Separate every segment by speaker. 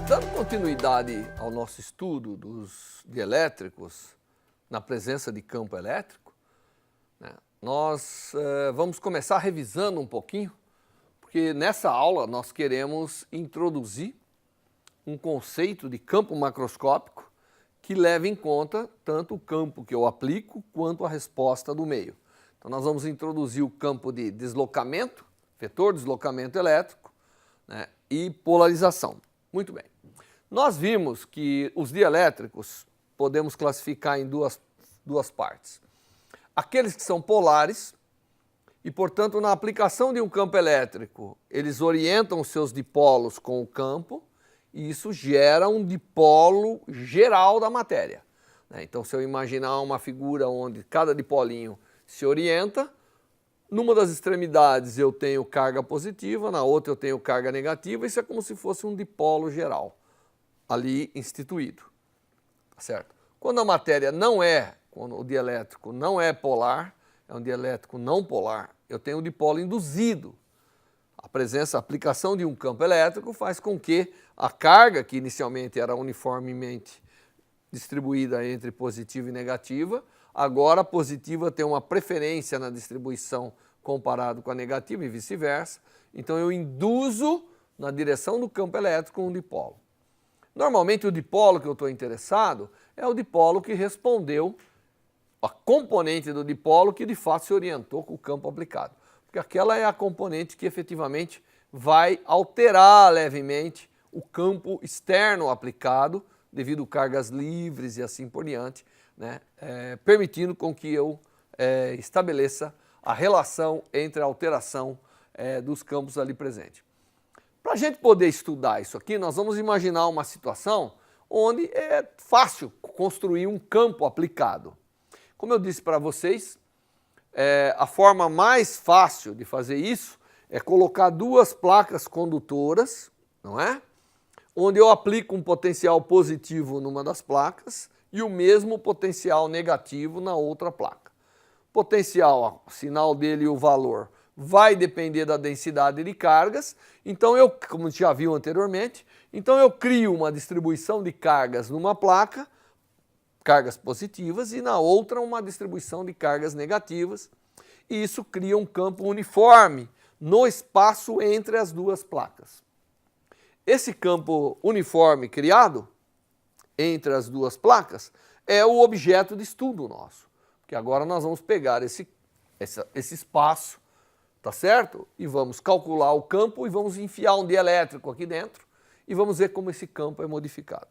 Speaker 1: Dando continuidade ao nosso estudo dos dielétricos na presença de campo elétrico, nós vamos começar revisando um pouquinho, porque nessa aula nós queremos introduzir um conceito de campo macroscópico que leva em conta tanto o campo que eu aplico quanto a resposta do meio. Então nós vamos introduzir o campo de deslocamento, vetor deslocamento elétrico, e polarização. Muito bem. Nós vimos que os dielétricos podemos classificar em duas partes. Aqueles que são polares e, portanto, na aplicação de um campo elétrico, eles orientam os seus dipolos com o campo e isso gera um dipolo geral da matéria. Então, se eu imaginar uma figura onde cada dipolinho se orienta, numa das extremidades eu tenho carga positiva, na outra eu tenho carga negativa, isso é como se fosse um dipolo geral ali instituído, certo? Quando a matéria quando o dielétrico não é polar, é um dielétrico não polar, eu tenho um dipolo induzido. A aplicação de um campo elétrico faz com que a carga, que inicialmente era uniformemente distribuída entre positiva e negativa, agora a positiva tem uma preferência na distribuição comparado com a negativa e vice-versa. Então eu induzo na direção do campo elétrico um dipolo. Normalmente o dipolo que eu estou interessado é o dipolo que respondeu, a componente do dipolo que de fato se orientou com o campo aplicado. Porque aquela é a componente que efetivamente vai alterar levemente o campo externo aplicado devido a cargas livres e assim por diante, permitindo com que eu estabeleça a relação entre a alteração dos campos ali presentes. Para a gente poder estudar isso aqui, nós vamos imaginar uma situação onde é fácil construir um campo aplicado. Como eu disse para vocês, a forma mais fácil de fazer isso é colocar duas placas condutoras, não é? Onde eu aplico um potencial positivo numa das placas e o mesmo potencial negativo na outra placa. Potencial, o sinal dele e o valor, vai depender da densidade de cargas, então como já viu anteriormente, então eu crio uma distribuição de cargas numa placa, cargas positivas, e na outra uma distribuição de cargas negativas, e isso cria um campo uniforme no espaço entre as duas placas. Esse campo uniforme criado entre as duas placas é o objeto de estudo nosso, porque agora nós vamos pegar esse espaço, tá certo? E vamos calcular o campo e vamos enfiar um dielétrico aqui dentro e vamos ver como esse campo é modificado.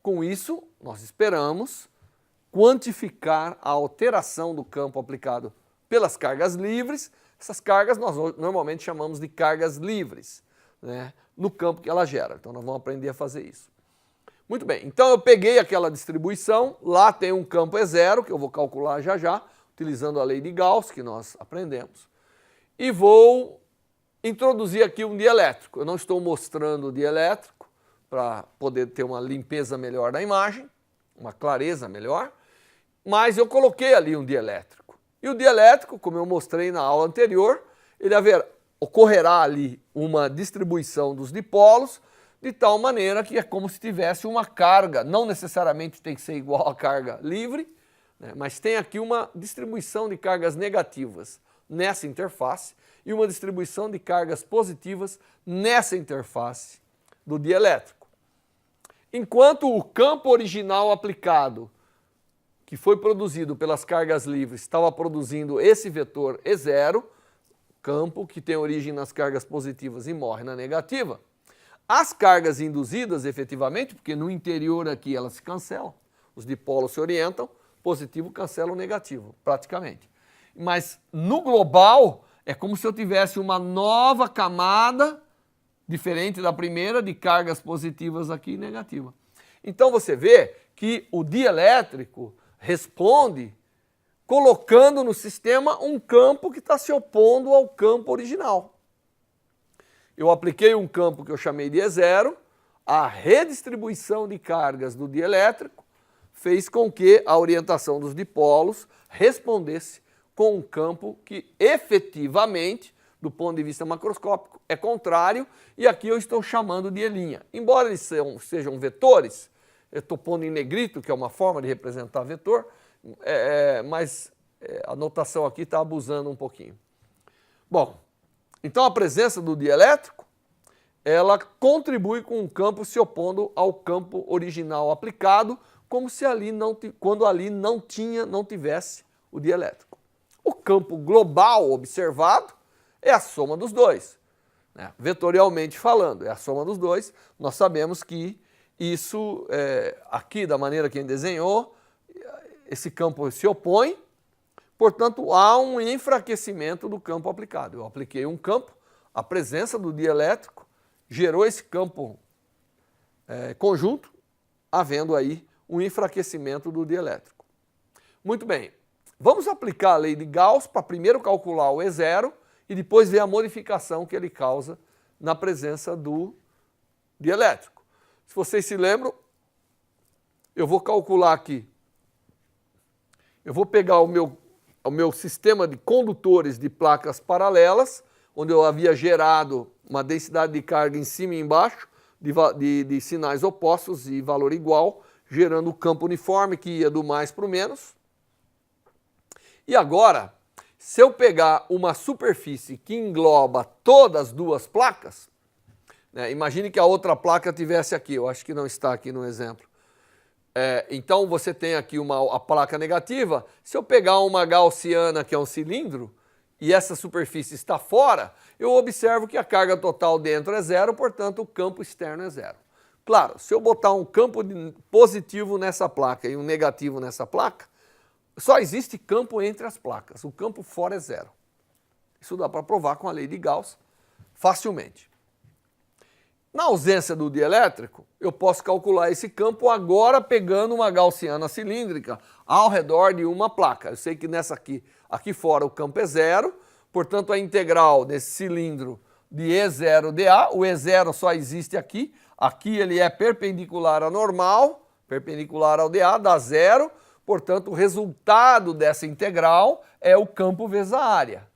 Speaker 1: Com isso, nós esperamos quantificar a alteração do campo aplicado pelas cargas livres. Essas cargas nós normalmente chamamos de cargas livres, no campo que ela gera. Então nós vamos aprender a fazer isso. Muito bem, então eu peguei aquela distribuição, lá tem um campo E0, que eu vou calcular já, utilizando a lei de Gauss, que nós aprendemos, e vou introduzir aqui um dielétrico. Eu não estou mostrando o dielétrico para poder ter uma limpeza melhor da imagem, uma clareza melhor, mas eu coloquei ali um dielétrico. E o dielétrico, como eu mostrei na aula anterior, ocorrerá ali uma distribuição dos dipolos, de tal maneira que é como se tivesse uma carga, não necessariamente tem que ser igual à carga livre, mas tem aqui uma distribuição de cargas negativas nessa interface e uma distribuição de cargas positivas nessa interface do dielétrico. Enquanto o campo original aplicado, que foi produzido pelas cargas livres, estava produzindo esse vetor E0, campo que tem origem nas cargas positivas e morre na negativa, as cargas induzidas, efetivamente, porque no interior aqui elas se cancelam, os dipolos se orientam, positivo cancela o negativo, praticamente. Mas no global é como se eu tivesse uma nova camada, diferente da primeira, de cargas positivas aqui e negativas. Então você vê que o dielétrico responde colocando no sistema um campo que está se opondo ao campo original. Eu apliquei um campo que eu chamei de E0, a redistribuição de cargas do dielétrico fez com que a orientação dos dipolos respondesse com um campo que efetivamente, do ponto de vista macroscópico, é contrário e aqui eu estou chamando de E'. Embora eles sejam vetores, eu estou pondo em negrito, que é uma forma de representar vetor, mas a notação aqui está abusando um pouquinho. Bom, então a presença do dielétrico, ela contribui com o campo se opondo ao campo original aplicado, como se ali quando ali não tivesse o dielétrico. O campo global observado é a soma dos dois, né? Vetorialmente falando, é a soma dos dois. Nós sabemos que isso, aqui da maneira que a gente desenhou, esse campo se opõe, portanto há um enfraquecimento do campo aplicado. Eu apliquei um campo, a presença do dielétrico gerou esse campo conjunto, havendo aí um enfraquecimento do dielétrico. Muito bem, vamos aplicar a lei de Gauss para primeiro calcular o E0 e depois ver a modificação que ele causa na presença do dielétrico. Se vocês se lembram, eu vou calcular aqui, eu vou pegar o meu sistema de condutores de placas paralelas, onde eu havia gerado uma densidade de carga em cima e embaixo, de sinais opostos e valor igual, gerando o campo uniforme que ia do mais para o menos. E agora, se eu pegar uma superfície que engloba todas as duas placas, né, imagine que a outra placa estivesse aqui, eu acho que não está aqui no exemplo. Então você tem aqui a placa negativa, se eu pegar uma gaussiana que é um cilindro, e essa superfície está fora, eu observo que a carga total dentro é zero, portanto o campo externo é zero. Claro, se eu botar um campo positivo nessa placa e um negativo nessa placa, só existe campo entre as placas, o campo fora é zero. Isso dá para provar com a lei de Gauss facilmente. Na ausência do dielétrico, eu posso calcular esse campo agora pegando uma gaussiana cilíndrica ao redor de uma placa. Eu sei que aqui fora o campo é zero, portanto a integral desse cilindro de E0 dA, o E0 só existe aqui, aqui ele é perpendicular à normal, perpendicular ao dA, dá zero, portanto o resultado dessa integral é o campo vezes a área.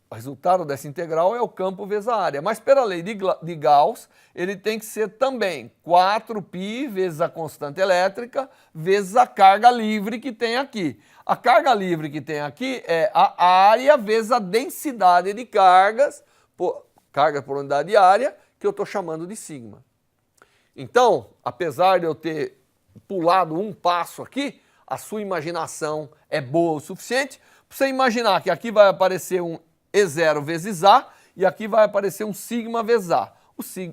Speaker 1: O resultado dessa integral é o campo vezes a área, mas pela lei de Gauss, ele tem que ser também 4π vezes a constante elétrica vezes a carga livre que tem aqui. A carga livre que tem aqui é a área vezes a densidade de cargas, carga por unidade de área, que eu estou chamando de sigma. Então, apesar de eu ter pulado um passo aqui, a sua imaginação é boa o suficiente para você imaginar que aqui vai aparecer um E0 vezes A e aqui vai aparecer um sigma vezes A.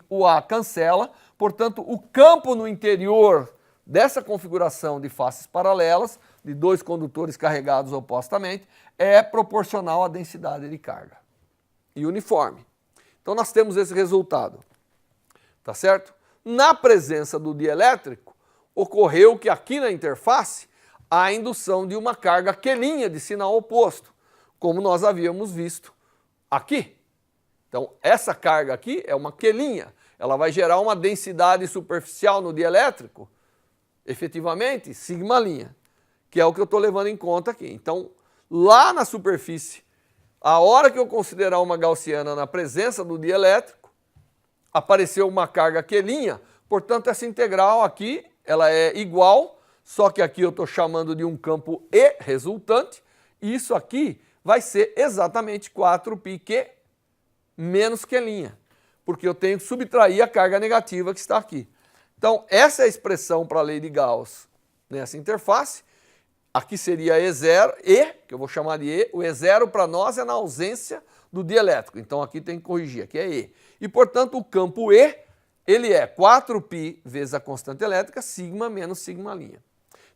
Speaker 1: O A cancela, portanto, o campo no interior dessa configuração de faces paralelas, de dois condutores carregados opostamente, é proporcional à densidade de carga e uniforme. Então nós temos esse resultado, tá certo? Na presença do dielétrico, ocorreu que aqui na interface há a indução de uma carga quelinha de sinal oposto, como nós havíamos visto aqui. Então, essa carga aqui é uma quelinha, ela vai gerar uma densidade superficial no dielétrico, efetivamente, sigma', que é o que eu estou levando em conta aqui. Então, lá na superfície, a hora que eu considerar uma gaussiana na presença do dielétrico, apareceu uma carga quelinha, portanto, essa integral aqui, ela é igual, só que aqui eu estou chamando de um campo E resultante, e isso aqui vai ser exatamente 4πq menos quelinha, porque eu tenho que subtrair a carga negativa que está aqui. Então, essa é a expressão para a lei de Gauss nessa interface. Aqui seria E0, que eu vou chamar de E. O E0 para nós é na ausência do dielétrico, então aqui tem que corrigir, aqui é E. E, portanto, o campo E, ele é 4π vezes a constante elétrica, sigma menos sigma'.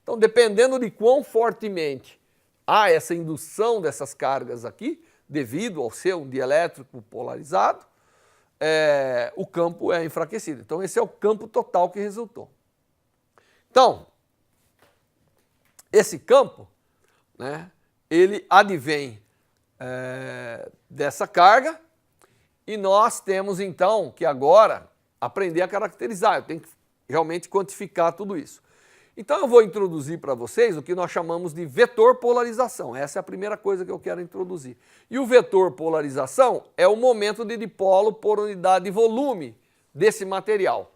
Speaker 1: Então, dependendo de quão fortemente há essa indução dessas cargas aqui, devido ao ser um dielétrico polarizado, o campo é enfraquecido. Então, esse é o campo total que resultou. Então, esse campo, né, ele advém dessa carga e nós temos, então, que agora aprender a caracterizar. Eu tenho que realmente quantificar tudo isso. Então eu vou introduzir para vocês o que nós chamamos de vetor polarização. Essa é a primeira coisa que eu quero introduzir. E o vetor polarização é o momento de dipolo por unidade de volume desse material.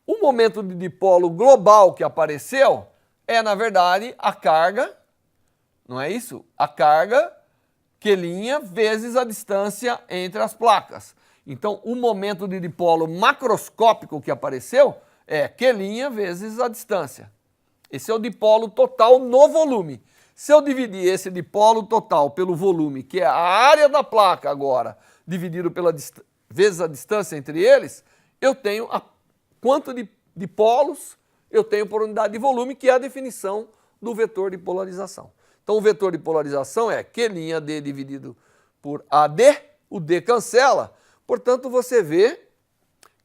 Speaker 1: O momento de dipolo global que apareceu é, na verdade, a carga, não é isso? A carga Q' vezes a distância entre as placas. Então, o momento de dipolo macroscópico que apareceu é Q' vezes a distância. Esse é o dipolo total no volume. Se eu dividir esse dipolo total pelo volume, que é a área da placa agora, dividido vezes a distância entre eles, eu tenho quanto de dipolos eu tenho por unidade de volume, que é a definição do vetor de polarização. Então, o vetor de polarização é Q'D dividido por AD, o D cancela, portanto, você vê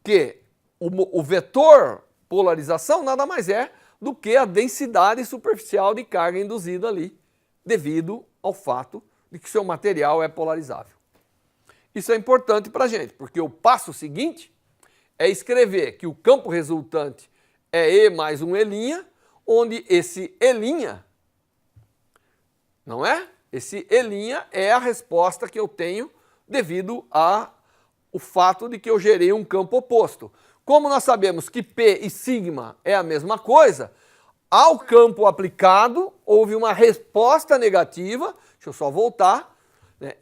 Speaker 1: que o vetor polarização nada mais é do que a densidade superficial de carga induzida ali, devido ao fato de que seu material é polarizável. Isso é importante para a gente, porque o passo seguinte é escrever que o campo resultante é E mais um E', onde esse E', não é? Esse E' é a resposta que eu tenho devido ao fato de que eu gerei um campo oposto. Como nós sabemos que P e sigma é a mesma coisa, ao campo aplicado houve uma resposta negativa, deixa eu só voltar, né?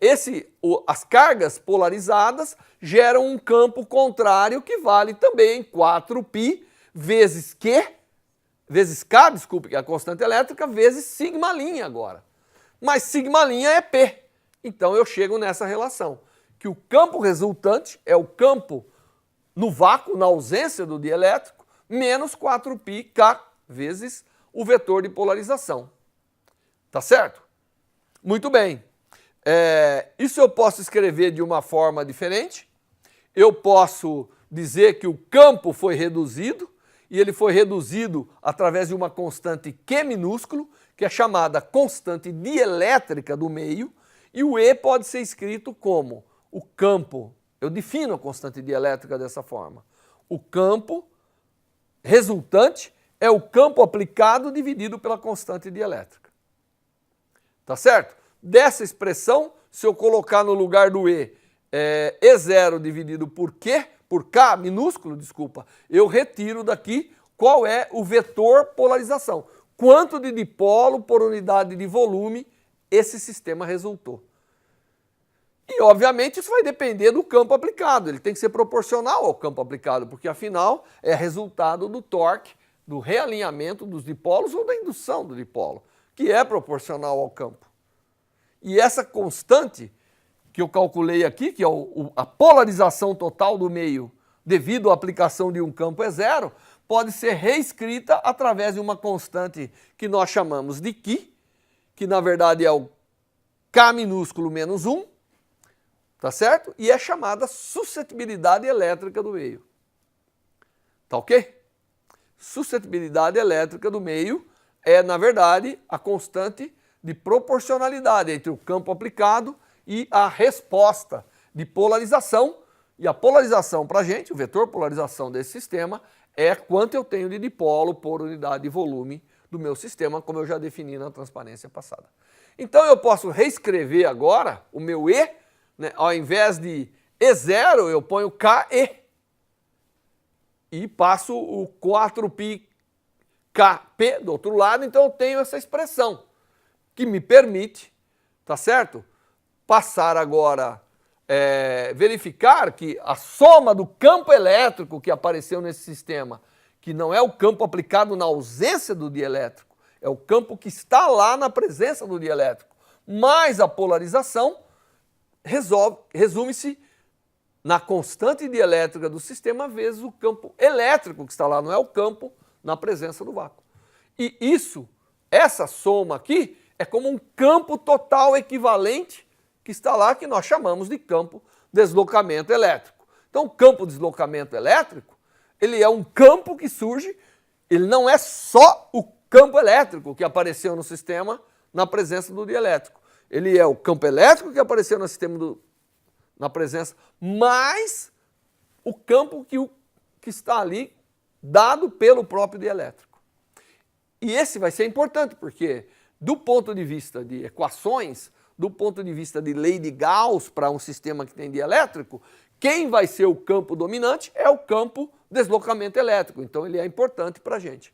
Speaker 1: As cargas polarizadas geram um campo contrário que vale também 4π vezes K, desculpe, que é a constante elétrica, vezes sigma' agora. Mas sigma' é P, então eu chego nessa relação, que o campo resultante é o campo no vácuo, na ausência do dielétrico, menos 4πk vezes o vetor de polarização. Tá certo? Muito bem. Isso eu posso escrever de uma forma diferente. Eu posso dizer que o campo foi reduzido, e ele foi reduzido através de uma constante Q minúsculo, que é chamada constante dielétrica do meio, e o E pode ser escrito como o campo. Eu defino a constante dielétrica dessa forma. O campo resultante é o campo aplicado dividido pela constante dielétrica. Tá certo? Dessa expressão, se eu colocar no lugar do E0 dividido por K minúsculo, desculpa, eu retiro daqui qual é o vetor polarização. Quanto de dipolo por unidade de volume esse sistema resultou. E, obviamente, isso vai depender do campo aplicado. Ele tem que ser proporcional ao campo aplicado, porque, afinal, é resultado do torque, do realinhamento dos dipolos ou da indução do dipolo, que é proporcional ao campo. E essa constante que eu calculei aqui, que é a polarização total do meio devido à aplicação de um campo E0, pode ser reescrita através de uma constante que nós chamamos de Qi, que, na verdade, é o K minúsculo menos 1, tá certo? E é chamada suscetibilidade elétrica do meio. Tá ok? Suscetibilidade elétrica do meio é, na verdade, a constante de proporcionalidade entre o campo aplicado e a resposta de polarização. E a polarização para a gente, o vetor polarização desse sistema, é quanto eu tenho de dipolo por unidade de volume do meu sistema, como eu já defini na transparência passada. Então eu posso reescrever agora o meu E, né, ao invés de E0, eu ponho KE. E passo o 4πkp do outro lado, então eu tenho essa expressão, que me permite, tá certo? Passar agora, verificar que a soma do campo elétrico que apareceu nesse sistema, que não é o campo aplicado na ausência do dielétrico, é o campo que está lá na presença do dielétrico, mais a polarização, resume-se na constante dielétrica do sistema vezes o campo elétrico que está lá, não é o campo na presença do vácuo. E essa soma aqui é como um campo total equivalente que está lá, que nós chamamos de campo deslocamento elétrico. Então, o campo deslocamento elétrico, ele é um campo que surge, ele não é só o campo elétrico que apareceu no sistema na presença do dielétrico. Ele é o campo elétrico que apareceu no sistema na presença, mais o campo que está ali dado pelo próprio dielétrico. E esse vai ser importante, porque do ponto de vista de equações, do ponto de vista de lei de Gauss para um sistema que tem dielétrico, quem vai ser o campo dominante é o campo deslocamento elétrico. Então ele é importante para a gente.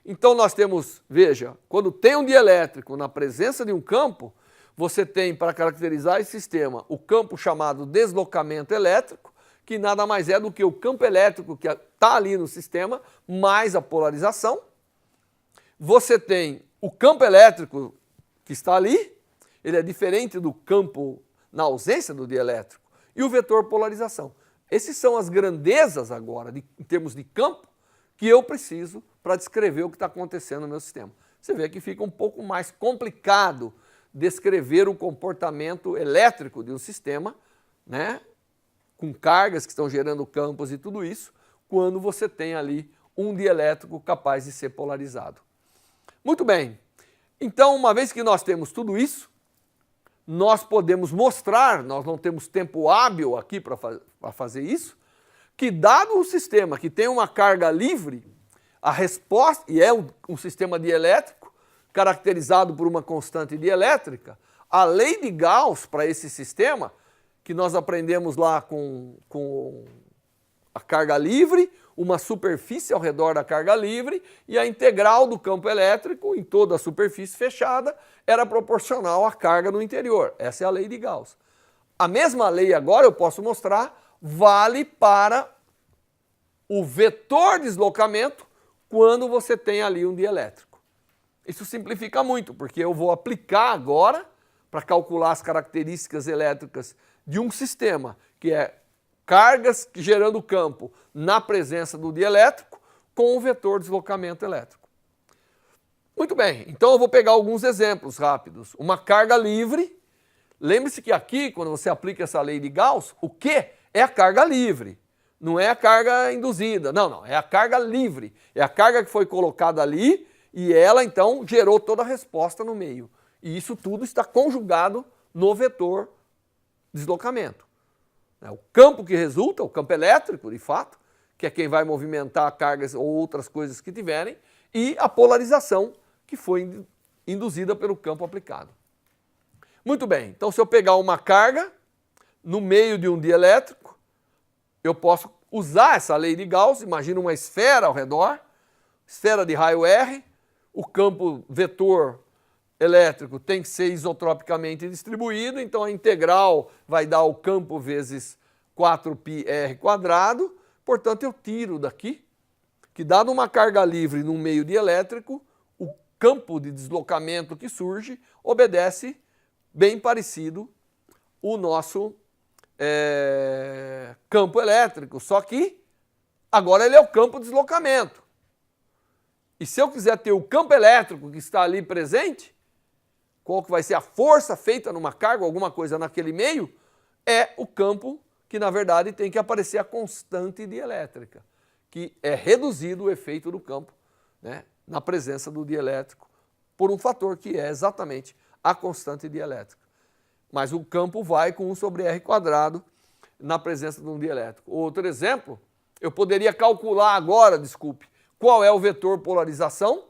Speaker 1: Então nós temos, veja, quando tem um dielétrico na presença de um campo, você tem para caracterizar esse sistema o campo chamado deslocamento elétrico, que nada mais é do que o campo elétrico que está ali no sistema, mais a polarização. Você tem o campo elétrico que está ali, ele é diferente do campo na ausência do dielétrico, e o vetor polarização. Essas são as grandezas agora, em termos de campo, que eu preciso para descrever o que está acontecendo no meu sistema. Você vê que fica um pouco mais complicado descrever o comportamento elétrico de um sistema, né, com cargas que estão gerando campos e tudo isso, quando você tem ali um dielétrico capaz de ser polarizado. Muito bem, então uma vez que nós temos tudo isso, nós podemos mostrar, nós não temos tempo hábil aqui para fazer isso, que dado um sistema que tem uma carga livre, a resposta, e é um sistema dielétrico, caracterizado por uma constante dielétrica, a lei de Gauss para esse sistema, que nós aprendemos lá com a carga livre, uma superfície ao redor da carga livre e a integral do campo elétrico em toda a superfície fechada era proporcional à carga no interior. Essa é a lei de Gauss. A mesma lei agora eu posso mostrar vale para o vetor deslocamento quando você tem ali um dielétrico. Isso simplifica muito, porque eu vou aplicar agora para calcular as características elétricas de um sistema que é cargas gerando campo na presença do dielétrico com o vetor deslocamento elétrico. Muito bem, então eu vou pegar alguns exemplos rápidos. Uma carga livre, lembre-se que aqui, quando você aplica essa lei de Gauss, o Q é a carga livre, não é a carga induzida, não, é a carga livre, é a carga que foi colocada ali e ela então gerou toda a resposta no meio. E isso tudo está conjugado no vetor deslocamento. O campo que resulta, o campo elétrico, de fato, que é quem vai movimentar cargas ou outras coisas que tiverem, e a polarização, que foi induzida pelo campo aplicado. Muito bem, então se eu pegar uma carga no meio de um dielétrico, eu posso usar essa lei de Gauss, imagina uma esfera ao redor, esfera de raio R, o campo vetor elétrico tem que ser isotropicamente distribuído, então a integral vai dar o campo vezes 4πr², portanto eu tiro daqui, que dado uma carga livre no meio dielétrico, o campo de deslocamento que surge obedece bem parecido o nosso campo elétrico, só que agora ele é o campo de deslocamento. E se eu quiser ter o campo elétrico que está ali presente, qual que vai ser a força feita numa carga, alguma coisa naquele meio, é o campo que, na verdade, tem que aparecer a constante dielétrica, que é reduzido o efeito do campo, né, na presença do dielétrico, por um fator que é exatamente a constante dielétrica. Mas o campo vai com 1/r² na presença de um dielétrico. Outro exemplo, eu poderia calcular agora, qual é o vetor polarização.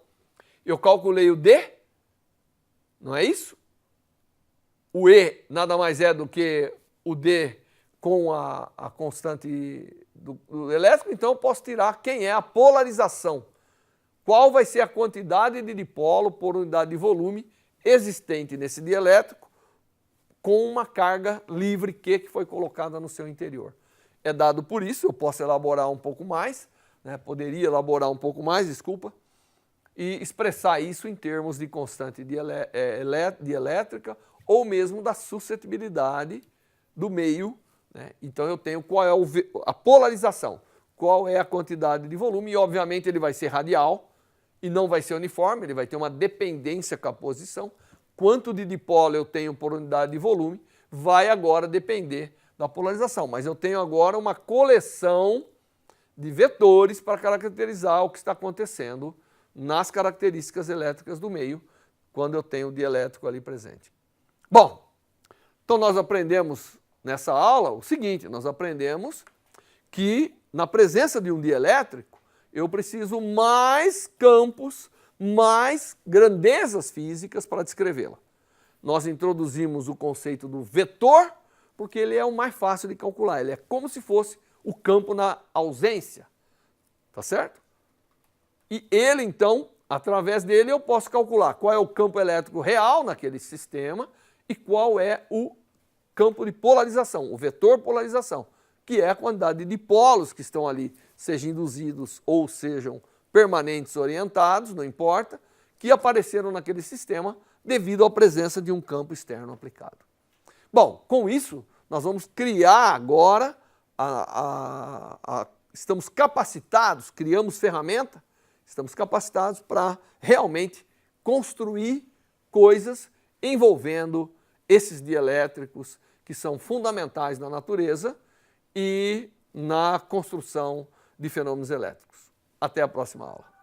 Speaker 1: Eu calculei o D, não é isso? O E nada mais é do que o D com a constante do elétrico, então eu posso tirar quem é a polarização. Qual vai ser a quantidade de dipolo por unidade de volume existente nesse dielétrico com uma carga livre Q que foi colocada no seu interior. É dado por isso, eu posso elaborar um pouco mais, né, poderia elaborar um pouco mais, desculpa, e expressar isso em termos de constante dielétrica ou mesmo da suscetibilidade do meio, né? Então eu tenho qual é a polarização, qual é a quantidade de volume e obviamente ele vai ser radial e não vai ser uniforme, ele vai ter uma dependência com a posição. Quanto de dipolo eu tenho por unidade de volume vai agora depender da polarização, mas eu tenho agora uma coleção de vetores para caracterizar o que está acontecendo nas características elétricas do meio, quando eu tenho o dielétrico ali presente. Bom, então nós aprendemos nessa aula o seguinte, nós aprendemos que na presença de um dielétrico, eu preciso mais campos mais grandezas físicas para descrevê-la. Nós introduzimos o conceito do vetor, porque ele é o mais fácil de calcular. Ele é como se fosse o campo na ausência, tá certo? E ele, então, através dele eu posso calcular qual é o campo elétrico real naquele sistema e qual é o campo de polarização, o vetor polarização, que é a quantidade de polos que estão ali, sejam induzidos ou sejam permanentes orientados, não importa, que apareceram naquele sistema devido à presença de um campo externo aplicado. Bom, com isso, nós vamos criar agora, estamos capacitados, criamos ferramenta, estamos capacitados para realmente construir coisas envolvendo esses dielétricos que são fundamentais na natureza e na construção de fenômenos elétricos. Até a próxima aula.